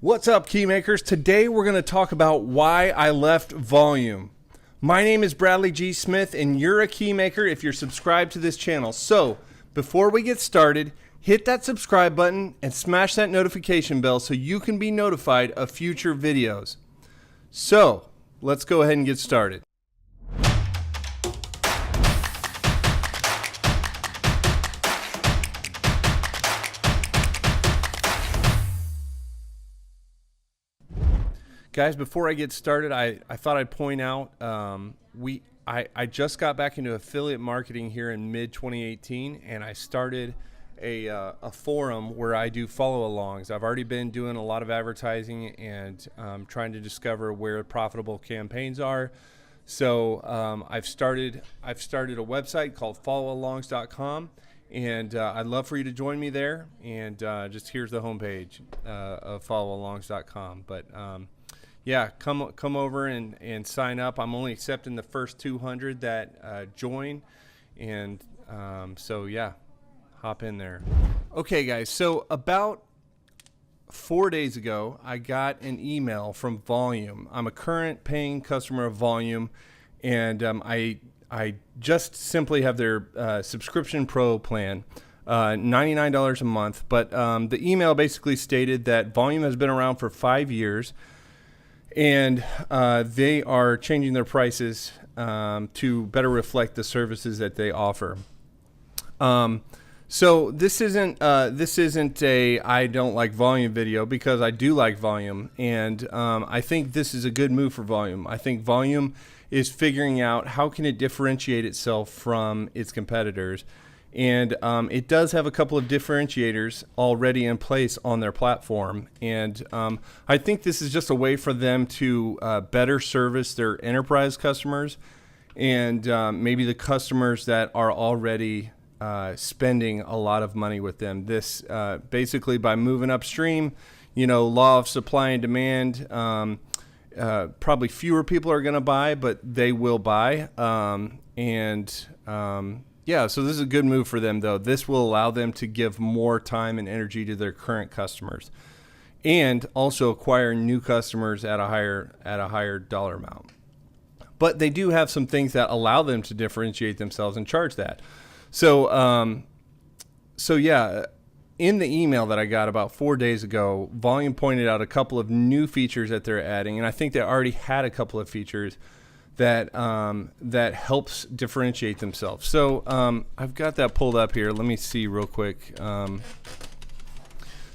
What's up, Keymakers? Today we're going to talk about why I left Volume. My name is Bradley G. Smith, and you're a Keymaker if you're subscribed to this channel. So, before we get started, hit that subscribe button and smash that notification bell so you can be notified of future videos. So, let's go ahead and get started. Guys, before I get started, I thought I'd point out I just got back into affiliate marketing here in mid-2018, and I started a forum where I do follow-alongs. I've already been doing a lot of advertising and trying to discover where profitable campaigns are. So I've started a website called followalongs.com, and I'd love for you to join me there. And just here's the homepage of followalongs.com. But yeah, come over and sign up. I'm only accepting the first 200 that join, and so yeah, hop in there. Okay, guys. So about 4 days ago, I got an email from Volume. I'm a current paying customer of Volume, and I just simply have their subscription pro plan, $99 a month. But the email basically stated that Volume has been around for 5 years. And they are changing their prices to better reflect the services that they offer. So this isn't a I don't like Volume video, because I do like Volume, and I think this is a good move for Volume. I think Volume is figuring out how can it differentiate itself from its competitors. And it does have a couple of differentiators already in place on their platform. And I think this is just a way for them to better service their enterprise customers and maybe the customers that are already spending a lot of money with them. This basically, by moving upstream, law of supply and demand, probably fewer people are going to buy, but they will buy. Yeah, so this is a good move for them, though. This will allow them to give more time and energy to their current customers, and also acquire new customers at a higher dollar amount. But they do have some things that allow them to differentiate themselves and charge that. So yeah, in the email that I got about 4 days ago, Volume pointed out a couple of new features that they're adding, and I think they already had a couple of features that helps differentiate themselves. So I've got that pulled up here. Let me see real quick.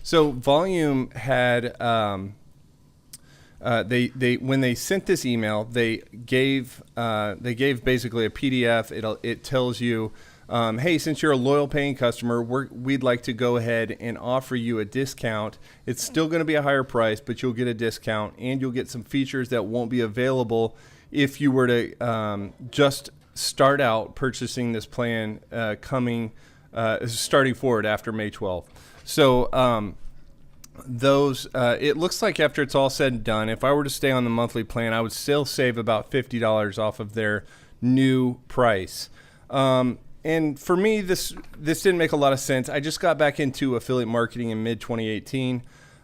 So Volume had they when they sent this email, they gave basically a PDF. It tells you, hey, since you're a loyal paying customer, we'd like to go ahead and offer you a discount. It's still going to be a higher price, but you'll get a discount, and you'll get some features that won't be available if you were to just start out purchasing this plan starting forward after May 12th. So it looks like after it's all said and done, if I were to stay on the monthly plan, I would still save about $50 off of their new price. And for me, this didn't make a lot of sense. I just got back into affiliate marketing in mid-2018.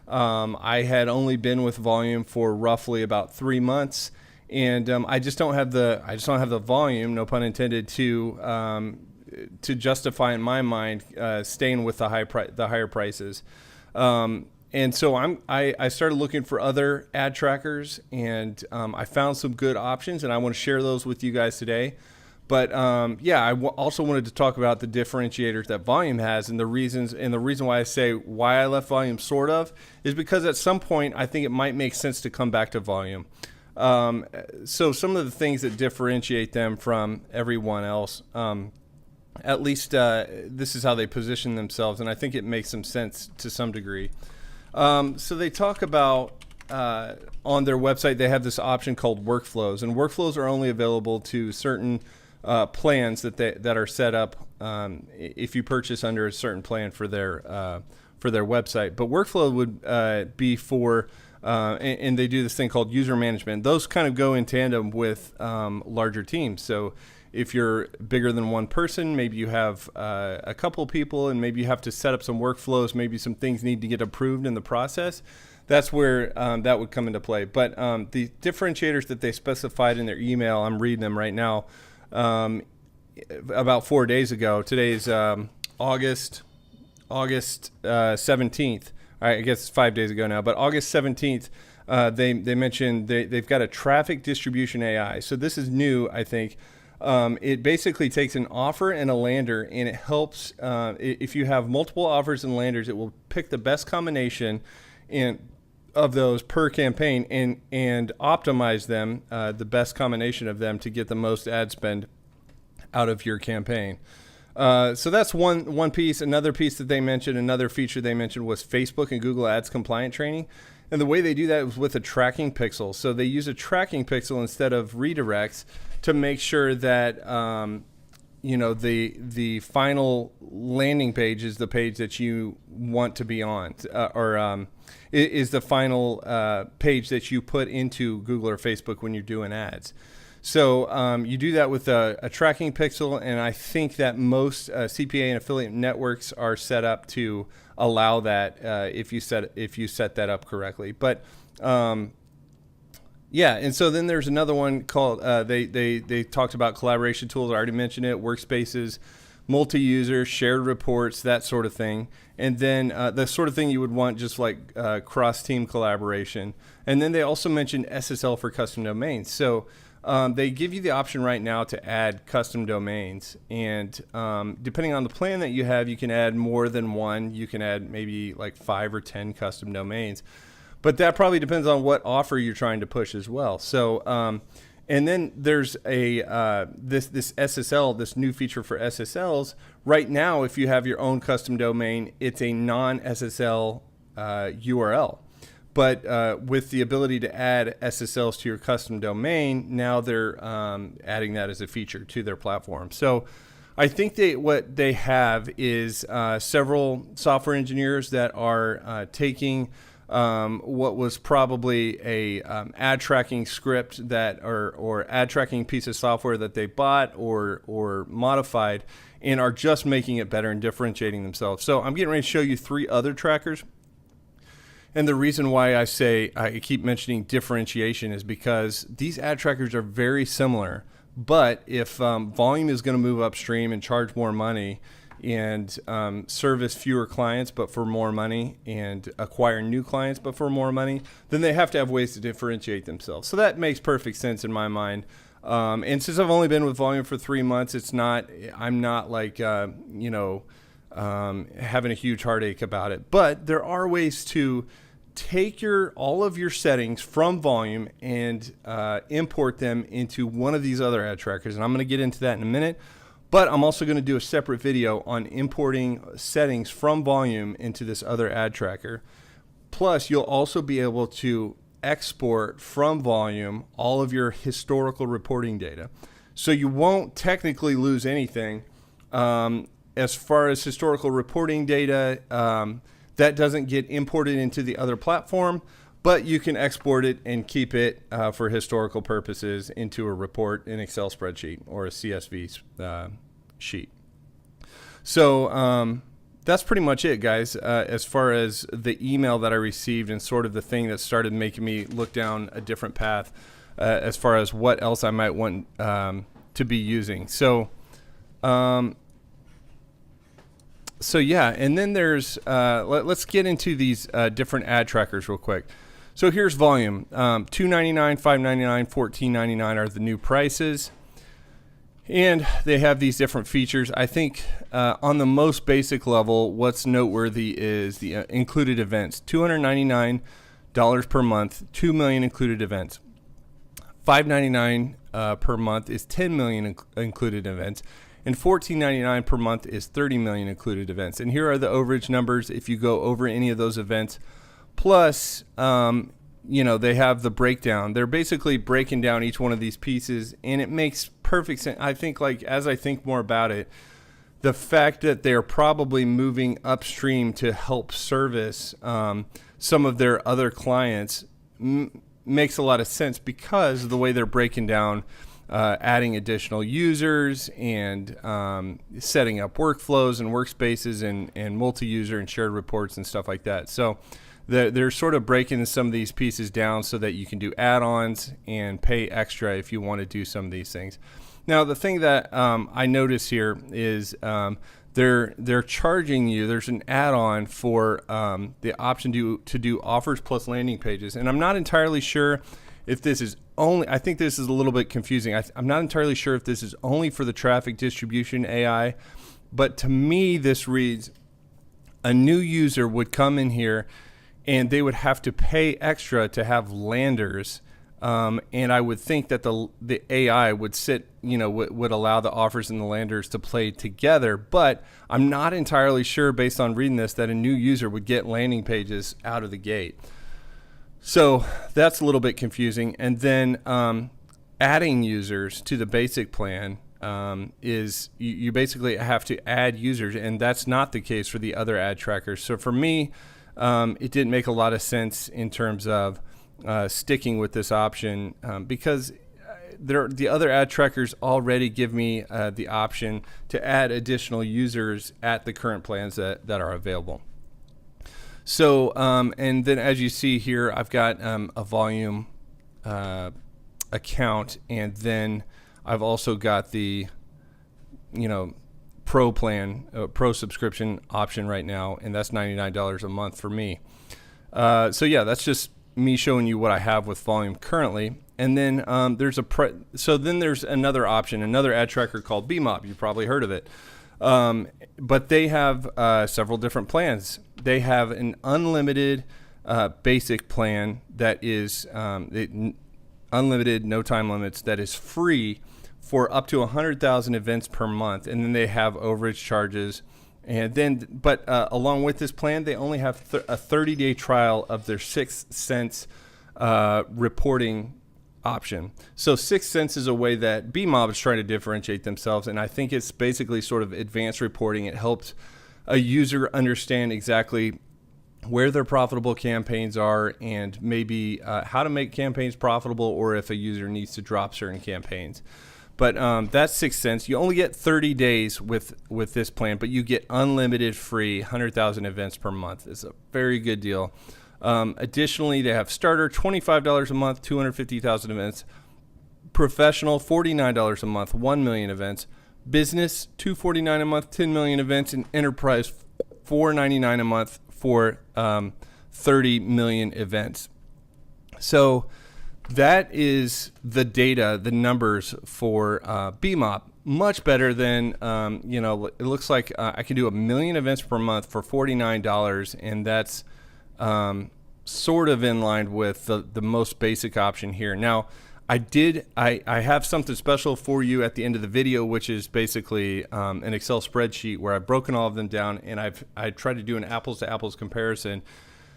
I had only been with Volume for roughly about 3 months. And I just don't have the volume, no pun intended, to justify in my mind staying with the higher prices. And so I started looking for other ad trackers, and I found some good options, and I want to share those with you guys today. But yeah, also wanted to talk about the differentiators that Volume has, and the reason why I say why I left Volume sort of is because at some point I think it might make sense to come back to Volume. So some of the things that differentiate them from everyone else, at least this is how they position themselves, and I think it makes some sense to some degree. So they talk about on their website, they have this option called workflows, and workflows are only available to certain plans that are set up if you purchase under a certain plan for their website. But workflow would be for and they do this thing called user management. Those kind of go in tandem with larger teams. So if you're bigger than one person, maybe you have a couple people, and maybe you have to set up some workflows, maybe some things need to get approved in the process. that's where that would come into play. But the differentiators that they specified in their email, I'm reading them right now, about 4 days ago. Today's August 17th. I guess it's 5 days ago now, but August 17th, they mentioned they've got a traffic distribution AI. So this is new, I think. It basically takes an offer and a lander, and it helps if you have multiple offers and landers, it will pick the best combination of those per campaign and optimize them, the best combination of them to get the most ad spend out of your campaign. So that's one piece. Another piece that they mentioned, another feature they mentioned was Facebook and Google Ads compliant training. And the way they do that was with a tracking pixel. So they use a tracking pixel instead of redirects to make sure that the final landing page is the page that you want to be on, or is the final page that you put into Google or Facebook when you're doing ads. So you do that with a tracking pixel, and I think that most CPA and affiliate networks are set up to allow that if you set that up correctly. But yeah, and so then there's another one called they talked about collaboration tools. I already mentioned it: workspaces, multi-user, shared reports, that sort of thing. And then the sort of thing you would want, just like cross-team collaboration. And then they also mentioned SSL for custom domains. So they give you the option right now to add custom domains, and depending on the plan that you have, you can add more than one. You can add maybe like 5 or 10 custom domains, but that probably depends on what offer you're trying to push as well. So and then there's this SSL, this new feature for SSLs. Right now, if you have your own custom domain, it's a non-SSL URL. But with the ability to add SSLs to your custom domain, now they're adding that as a feature to their platform. So I think what they have is several software engineers that are taking what was probably a ad tracking script that or ad tracking piece of software that they bought or modified, and are just making it better and differentiating themselves. So I'm getting ready to show you 3 other trackers. And the reason why I keep mentioning differentiation is because these ad trackers are very similar. But if Volume is going to move upstream and charge more money and service fewer clients but for more money, and acquire new clients but for more money, then they have to have ways to differentiate themselves. So that makes perfect sense in my mind. And since I've only been with Volume for 3 months, I'm not like having a huge heartache about it. But there are ways to take all of your settings from Volume and import them into one of these other ad trackers. And I'm going to get into that in a minute. But I'm also going to do a separate video on importing settings from Volume into this other ad tracker. Plus, you'll also be able to export from Volume all of your historical reporting data. So you won't technically lose anything as far as historical reporting data. That doesn't get imported into the other platform, but you can export it and keep it for historical purposes into a report, an Excel spreadsheet, or a CSV sheet. So that's pretty much it, guys, as far as the email that I received and sort of the thing that started making me look down a different path as far as what else I might want to be using. So yeah, and then there's let's get into these different ad trackers real quick. So here's Volume. $2.99, $5.99, $14.99 are the new prices, and they have these different features. I think on the most basic level, what's noteworthy is the included events. $299 per month, 2 million included events. $5.99 per month is 10 million included events. And $14.99 per month is 30 million included events. And here are the overage numbers if you go over any of those events. Plus, they have the breakdown. They're basically breaking down each one of these pieces, and it makes perfect sense. I think, as I think more about it, the fact that they're probably moving upstream to help service some of their other clients makes a lot of sense, because of the way they're breaking down adding additional users and setting up workflows and workspaces and multi-user and shared reports and stuff like that. So they're sort of breaking some of these pieces down so that you can do add-ons and pay extra if you want to do some of these things. Now, the thing that I notice here is they're charging you. There's an add-on for the option to do offers plus landing pages, and I'm not entirely sure if this is only. I think this is a little bit confusing. I'm not entirely sure if this is only for the traffic distribution AI, but to me this reads a new user would come in here and they would have to pay extra to have landers. And I would think that the AI would would allow the offers and the landers to play together, but I'm not entirely sure based on reading this that a new user would get landing pages out of the gate. So that's a little bit confusing. And then adding users to the basic plan is you basically have to add users, and that's not the case for the other ad trackers. So for me, it didn't make a lot of sense in terms of sticking with this option because the other ad trackers already give me the option to add additional users at the current plans that are available. So, and then as you see here, I've got a Volume account, and then I've also got the, Pro plan, Pro subscription option right now, and that's $99 a month for me. So yeah, that's just me showing you what I have with Volume currently. And then there's another option, another ad tracker called BeMob. You've probably heard of it. But they have several different plans. They have an unlimited basic plan that is unlimited, no time limits, that is free for up to 100,000 events per month. And then they have overage charges. And then, but along with this plan, they only have a 30-day trial of their 6 cents reporting option. So 6 cents is a way that BeMob is trying to differentiate themselves, and I think it's basically sort of advanced reporting. It helps a user understand exactly where their profitable campaigns are and maybe how to make campaigns profitable, or if a user needs to drop certain campaigns. But that's 6 cents. You only get 30 days with this plan, but you get unlimited free 100,000 events per month. It's a very good deal. Additionally, they have starter, $25 a month, 250,000 events. Professional, $49 a month, 1 million events. Business, $249 a month, 10 million events. And enterprise, $499 a month for 30 million events. So that is the data, the numbers for BeMob. Much better than, it looks like I can do 1 million events per month for $49, and that's sort of in line with the most basic option here. Now, I have something special for you at the end of the video, which is basically an Excel spreadsheet where I've broken all of them down, and I tried to do an apples to apples comparison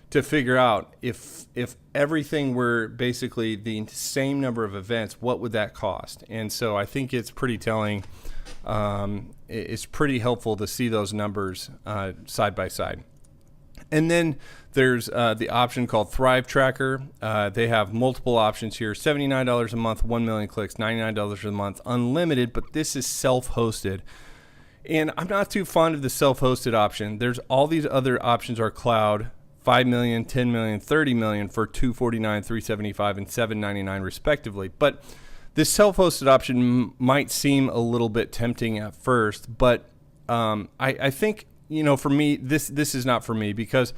to figure out if everything were basically the same number of events, what would that cost? And so I think it's pretty telling. It's pretty helpful to see those numbers side by side. And then there's the option called Thrive Tracker. They have multiple options here. $79 a month, 1 million clicks, $99 a month, unlimited, but this is self-hosted. And I'm not too fond of the self-hosted option. There's all these other options are cloud, 5 million, 10 million, 30 million for $249, $375, and $799 respectively. But this self-hosted option might seem a little bit tempting at first, but I think, for me, this is not for me, because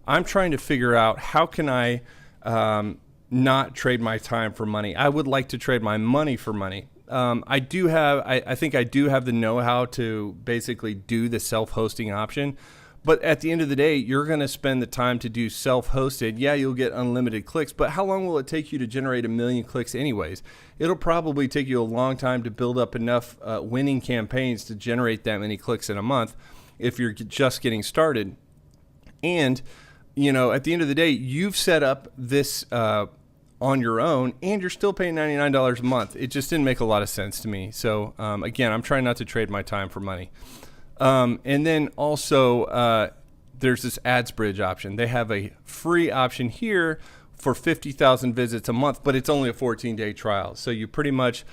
I'm trying to figure out how can I not trade my time for money. I would like to trade my money for money. I think I do have the know-how to basically do the self-hosting option. But at the end of the day, you're going to spend the time to do self-hosted. Yeah, you'll get unlimited clicks, but how long will it take you to generate 1 million clicks anyways? It'll probably take you a long time to build up enough winning campaigns to generate that many clicks in a month if you're just getting started. And, at the end of the day, you've set up this on your own, and you're still paying $99 a month. It just didn't make a lot of sense to me. So, again, I'm trying not to trade my time for money. And then also there's this ads bridge option. They have a free option here for 50,000 visits a month, but it's only a 14-day trial. So you pretty much,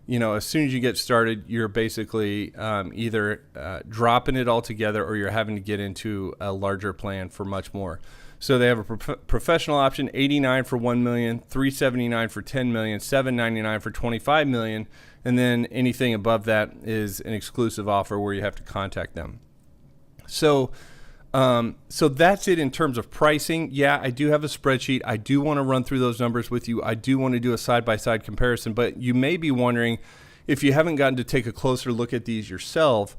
as soon as you get started, you're basically either dropping it all together, or you're having to get into a larger plan for much more. So they have a professional option, $89 for $1 million, $379 for $10 million, $799 for $25 million, and then anything above that is an exclusive offer where you have to contact them. So that's it in terms of pricing. Yeah, I do have a spreadsheet. I do want to run through those numbers with you. I do want to do a side-by-side comparison, but you may be wondering, if you haven't gotten to take a closer look at these yourself,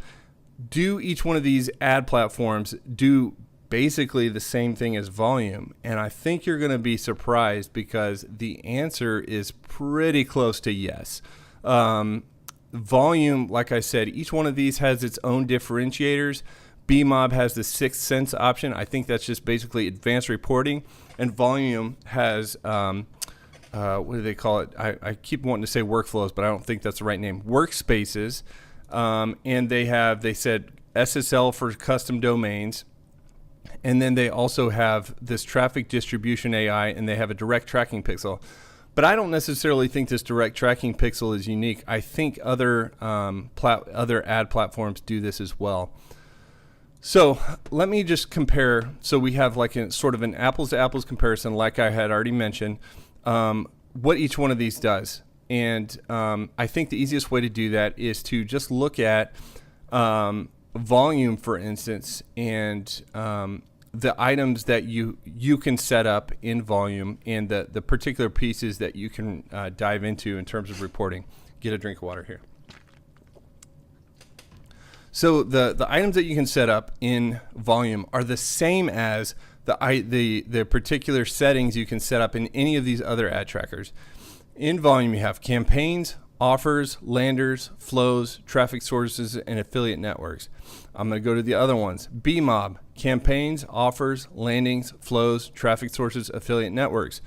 do each one of these ad platforms do basically the same thing as Volume? And I think you're going to be surprised, because the answer is pretty close to yes. Volume, like I said, each one of these has its own differentiators. BeMob has the 6 cents option. I think that's just basically advanced reporting. And Volume has, what do they call it? I keep wanting to say workflows, but I don't think that's the right name. Workspaces. And they said SSL for custom domains. And then they also have this traffic distribution AI, and they have a direct tracking pixel. But I don't necessarily think this direct tracking pixel is unique. I think other ad platforms do this as well. So let me just compare. So we have like sort of an apples to apples comparison, like I had already mentioned, what each one of these does. And I think the easiest way to do that is to just look at Volume, for instance, and the items that you can set up in Volume, and the particular pieces that you can dive into in terms of reporting. Get a drink of water here. So the items that you can set up in Volume are the same as the particular settings you can set up in any of these other ad trackers. In Volume, you have campaigns, offers, landers, flows, traffic sources, and affiliate networks. I'm going to go to the other ones. BeMob, campaigns, offers, landings, flows, traffic sources, affiliate networks.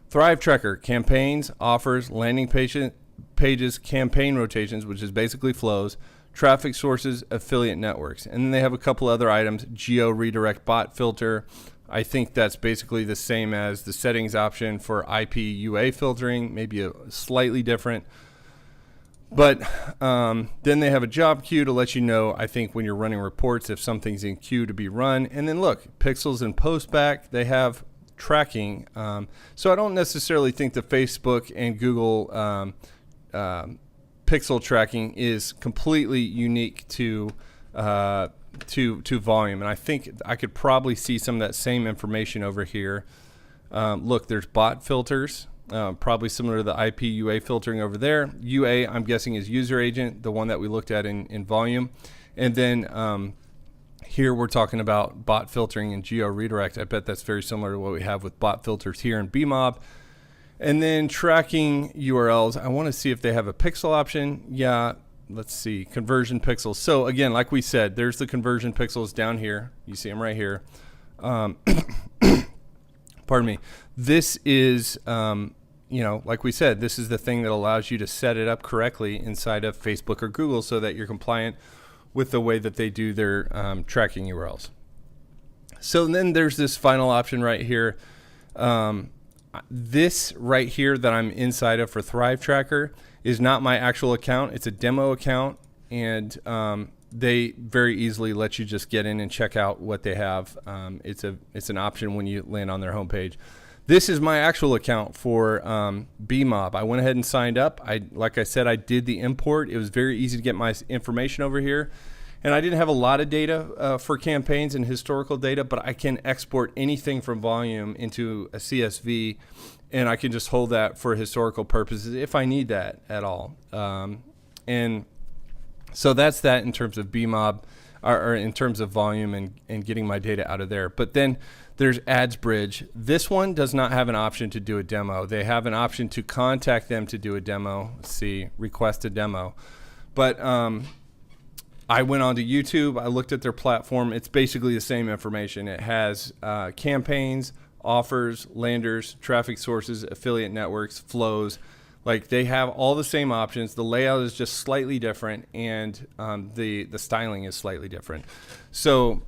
Thrive Tracker, campaigns, offers, landing pages, campaign rotations, which is basically flows, traffic sources, affiliate networks. And then they have a couple other items, geo redirect bot filter. I think that's basically the same as the settings option for IP UA filtering, maybe a slightly different. But then they have a job queue to let you know, I think, when you're running reports, if something's in queue to be run. And then look, pixels and postback, they have tracking. So I don't necessarily think the Facebook and Google pixel tracking is completely unique to Volume, and I think I could probably see some of that same information over here. Look, there's bot filters, probably similar to the IP UA filtering over there. UA, I'm guessing, is user agent, the one that we looked at in Volume. And then here we're talking about bot filtering and geo redirect. I bet that's very similar to what we have with bot filters here in BeMob. And then tracking URLs, I want to see if they have a pixel option. Yeah, let's see, conversion pixels. So again, like we said, there's the conversion pixels down here. You see them right here. Pardon me. This is, like we said, this is the thing that allows you to set it up correctly inside of Facebook or Google so that you're compliant with the way that they do their tracking URLs. So then there's this final option right here. This right here that I'm inside of for Thrive Tracker is not my actual account. It's a demo account, and they very easily let you just get in and check out what they have. It's an option when you land on their homepage. This is my actual account for BeMob. I went ahead and signed up. Like I said, I did the import. It was very easy to get my information over here. And I didn't have a lot of data for campaigns and historical data, but I can export anything from Volume into a CSV, and I can just hold that for historical purposes if I need that at all. And so that's that in terms of BeMob, or in terms of Volume and getting my data out of there. But then there's AdsBridge. This one does not have an option to do a demo. They have an option to contact them to do a demo. Let's see, request a demo. But I went onto YouTube. I looked at their platform. It's basically the same information. It has campaigns, offers, landers, traffic sources, affiliate networks, flows. Like, they have all the same options. The layout is just slightly different, and the styling is slightly different. So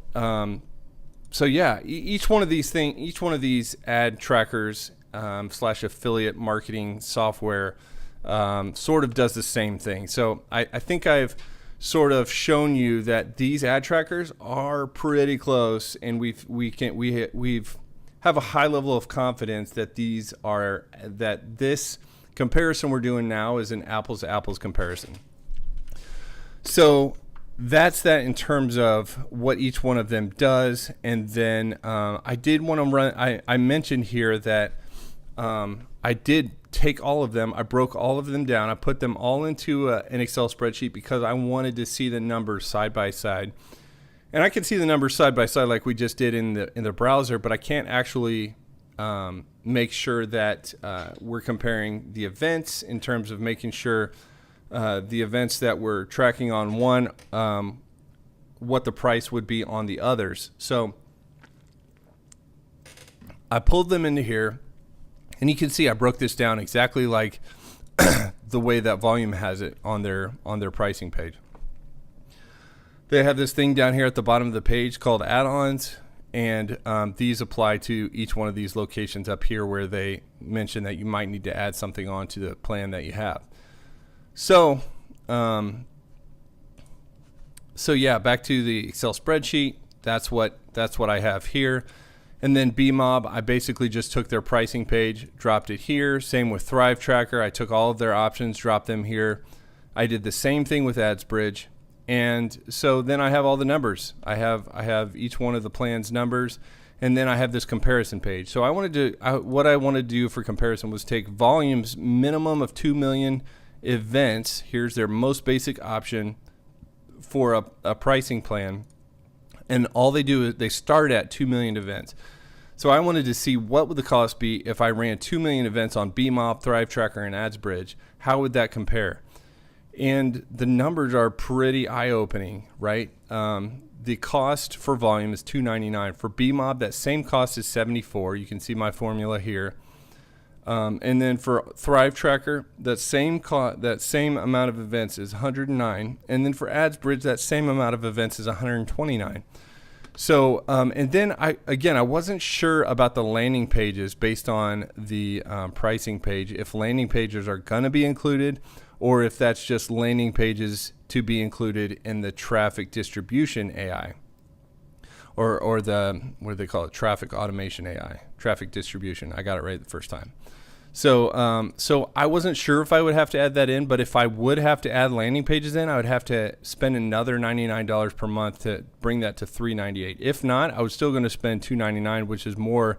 yeah, each one of these ad trackers / affiliate marketing software sort of does the same thing. So I think I've sort of shown you that these ad trackers are pretty close, and we've have a high level of confidence that this comparison we're doing now is an apples to apples comparison. So that's that in terms of what each one of them does. And then I did want to run, I mentioned here that I did take all of them, I broke all of them down, I put them all into an Excel spreadsheet because I wanted to see the numbers side by side. And I can see the numbers side by side like we just did in the browser, but I can't actually make sure that we're comparing the events in terms of making sure the events that we're tracking on one, what the price would be on the others. So I pulled them into here, and you can see I broke this down exactly like the way that Volume has it on their pricing page. They have this thing down here at the bottom of the page called add-ons, and these apply to each one of these locations up here where they mention that you might need to add something on to the plan that you have. So, yeah, back to the Excel spreadsheet. That's what I have here. And then BeMob, I basically just took their pricing page, dropped it here. Same with Thrive Tracker. I took all of their options, dropped them here. I did the same thing with AdsBridge. And so then I have all the numbers. I have each one of the plan's numbers, and then I have this comparison page. So what I wanted to do for comparison was take Volume's minimum of 2 million events. Here's their most basic option for a pricing plan. And all they do is they start at 2 million events. So I wanted to see what would the cost be if I ran 2 million events on BeMob, Thrive Tracker, and AdsBridge. How would that compare? And the numbers are pretty eye-opening, right? The cost for Volume is $2.99. For BeMob, that same cost is $74. You can see my formula here. And then for Thrive Tracker, that same amount of events is $109. And then for AdsBridge, that same amount of events is $129. So, and then I wasn't sure about the landing pages based on the pricing page, if landing pages are going to be included, or if that's just landing pages to be included in the traffic distribution AI, or the, what do they call it, traffic automation AI, traffic distribution. I got it right the first time. So, so I wasn't sure if I would have to add that in, but if I would have to add landing pages in, I would have to spend another $99 per month to bring that to $398. If not, I was still going to spend $299, which is more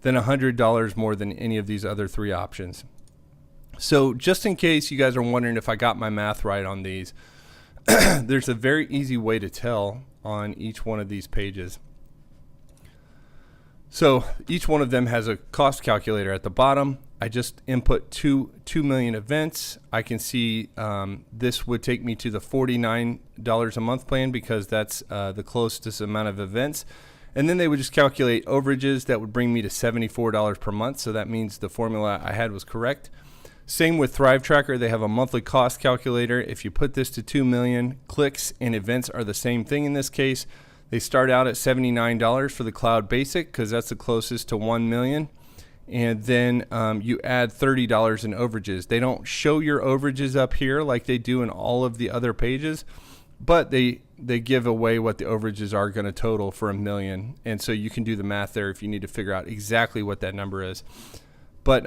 than $100 more than any of these other three options. So just in case you guys are wondering if I got my math right on these, there's a very easy way to tell on each one of these pages. So each one of them has a cost calculator at the bottom. I just input 2 million events. I can see this would take me to the $49 a month plan because that's the closest amount of events. And then they would just calculate overages. That would bring me to $74 per month. So that means the formula I had was correct. Same with Thrive Tracker. They have a monthly cost calculator. If you put this to 2 million, clicks and events are the same thing in this case. They start out at $79 for the Cloud Basic because that's the closest to 1 million. And then you add $30 in overages. They don't show your overages up here like they do in all of the other pages, but they give away what the overages are going to total for 1 million. And so you can do the math there if you need to figure out exactly what that number is. But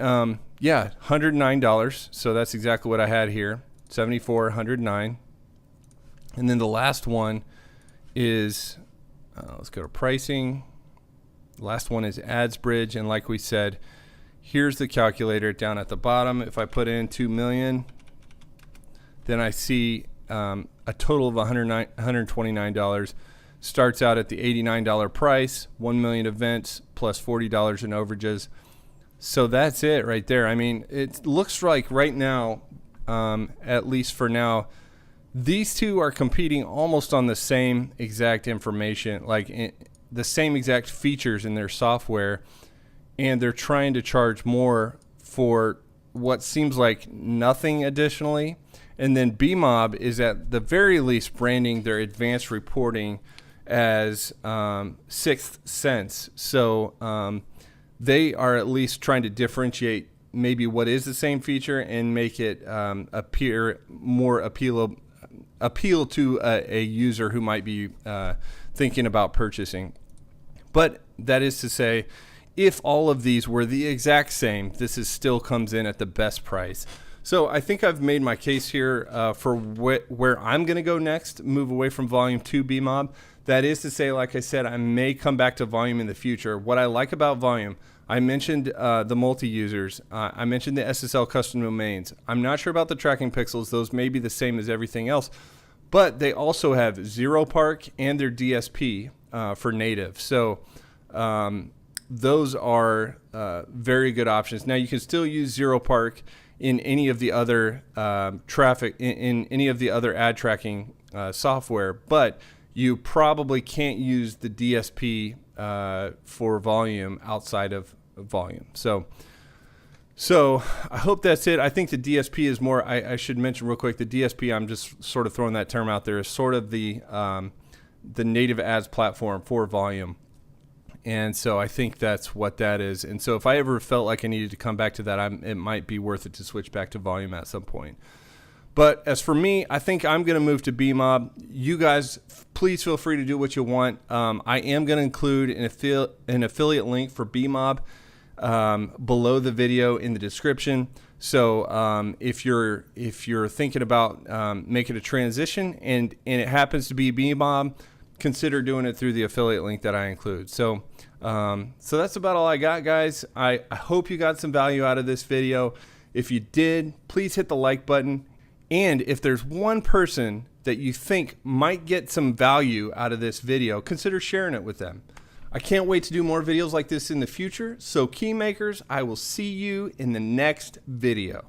yeah, $109. So that's exactly what I had here. 74, 109. And then the last one is, let's go to pricing. The last one is AdsBridge. And like we said, here's the calculator down at the bottom. If I put in 2 million, then I see a total of $129. Starts out at the $89 price, 1 million events plus $40 in overages. So that's it right there. I mean, it looks like right now, at least for now, these two are competing almost on the same exact information, like the same exact features in their software, and they're trying to charge more for what seems like nothing additionally. And then BeMob is at the very least branding their advanced reporting as Sixth Sense. So they are at least trying to differentiate maybe what is the same feature and make it appear more appeal to a user who might be thinking about purchasing. But that is to say, if all of these were the exact same, this is still comes in at the best price. So I think I've made my case here for where I'm going to go next, move away from Volume to BeMob. That is to say, like I said, I may come back to Volume in the future. What I like about Volume, I mentioned the multi-users. I mentioned the SSL custom domains. I'm not sure about the tracking pixels. Those may be the same as everything else. But they also have ZeroPark and their DSP for native. So those are very good options. Now you can still use ZeroPark in any of the other traffic, in any of the other ad tracking software, but you probably can't use the DSP for Volume outside of Volume. So I hope that's it. I think the DSP is more, I should mention real quick, the DSP, I'm just sort of throwing that term out there, is sort of the native ads platform for Volume. And so I think that's what that is. And so if I ever felt like I needed to come back to that, it might be worth it to switch back to Volume at some point. But as for me, I think I'm going to move to BeMob. You guys, please feel free to do what you want. I am going to include an affiliate link for BeMob below the video in the description. So if you're thinking about making a transition and it happens to be BeMob, consider doing it through the affiliate link that I include. So that's about all I got, guys. I hope you got some value out of this video. If you did, please hit the like button. And if there's one person that you think might get some value out of this video, consider sharing it with them. I can't wait to do more videos like this in the future. So Keymakers, I will see you in the next video.